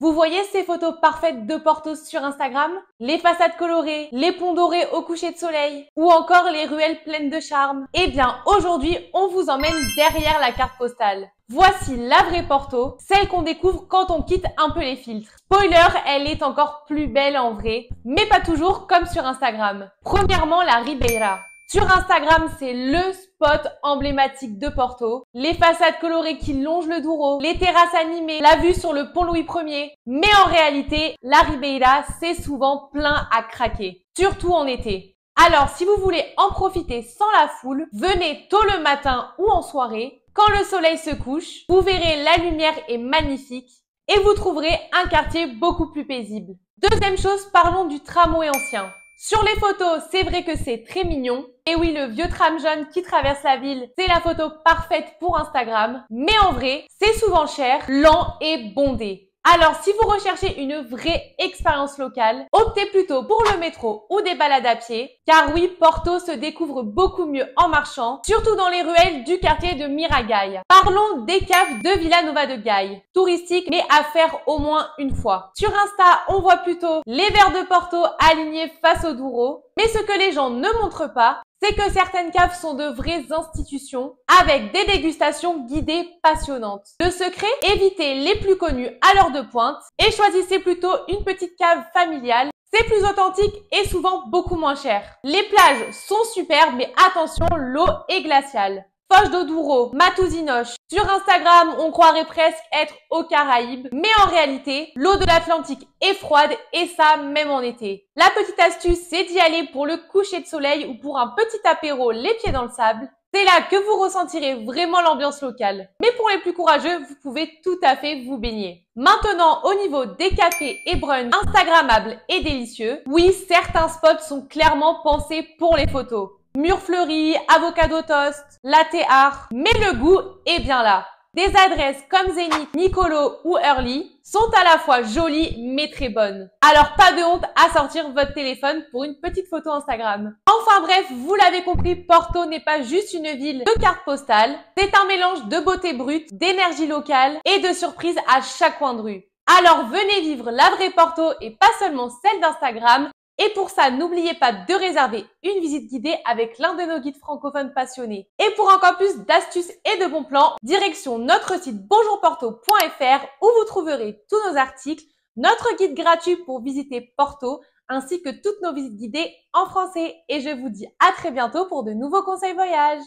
Vous voyez ces photos parfaites de Porto sur Instagram? Les façades colorées, les ponts dorés au coucher de soleil ou encore les ruelles pleines de charme? Eh bien, aujourd'hui, on vous emmène derrière la carte postale. Voici la vraie Porto, celle qu'on découvre quand on quitte un peu les filtres. Spoiler, elle est encore plus belle en vrai, mais pas toujours comme sur Instagram. Premièrement, la Ribeira. Sur Instagram, c'est le spot emblématique de Porto. Les façades colorées qui longent le Douro, les terrasses animées, la vue sur le pont Louis Ier. Mais en réalité, la Ribeira, c'est souvent plein à craquer, surtout en été. Alors, si vous voulez en profiter sans la foule, venez tôt le matin ou en soirée. Quand le soleil se couche, vous verrez la lumière est magnifique et vous trouverez un quartier beaucoup plus paisible. Deuxième chose, parlons du tramway ancien. Sur les photos, c'est vrai que c'est très mignon. Et oui, le vieux tram jaune qui traverse la ville, c'est la photo parfaite pour Instagram. Mais en vrai, c'est souvent cher, lent et bondé. Alors, si vous recherchez une vraie expérience locale, optez plutôt pour le métro ou des balades à pied. Car oui, Porto se découvre beaucoup mieux en marchant, surtout dans les ruelles du quartier de Miragaï. Parlons des caves de Vila Nova de Gaia. Touristique, mais à faire au moins une fois. Sur Insta, on voit plutôt les verres de Porto alignés face au Douro. Mais ce que les gens ne montrent pas, c'est que certaines caves sont de vraies institutions avec des dégustations guidées passionnantes. Le secret, évitez les plus connus à l'heure de pointe et choisissez plutôt une petite cave familiale. C'est plus authentique et souvent beaucoup moins cher. Les plages sont superbes, mais attention, l'eau est glaciale. Foz do Douro, Matosinhos. Sur Instagram, on croirait presque être aux Caraïbes, mais en réalité, l'eau de l'Atlantique est froide et ça même en été. La petite astuce, c'est d'y aller pour le coucher de soleil ou pour un petit apéro les pieds dans le sable. C'est là que vous ressentirez vraiment l'ambiance locale. Mais pour les plus courageux, vous pouvez tout à fait vous baigner. Maintenant, au niveau des cafés et brunchs instagrammables et délicieux, oui, certains spots sont clairement pensés pour les photos. Murs fleuris, avocado toast, latte art, mais le goût est bien là. Des adresses comme Zénith, Nicolo ou Early sont à la fois jolies mais très bonnes. Alors pas de honte à sortir votre téléphone pour une petite photo Instagram. Enfin bref, vous l'avez compris, Porto n'est pas juste une ville de carte postale, c'est un mélange de beauté brute, d'énergie locale et de surprises à chaque coin de rue. Alors venez vivre la vraie Porto et pas seulement celle d'Instagram. Et pour ça, n'oubliez pas de réserver une visite guidée avec l'un de nos guides francophones passionnés. Et pour encore plus d'astuces et de bons plans, direction notre site bonjourporto.fr où vous trouverez tous nos articles, notre guide gratuit pour visiter Porto, ainsi que toutes nos visites guidées en français. Et je vous dis à très bientôt pour de nouveaux conseils voyage.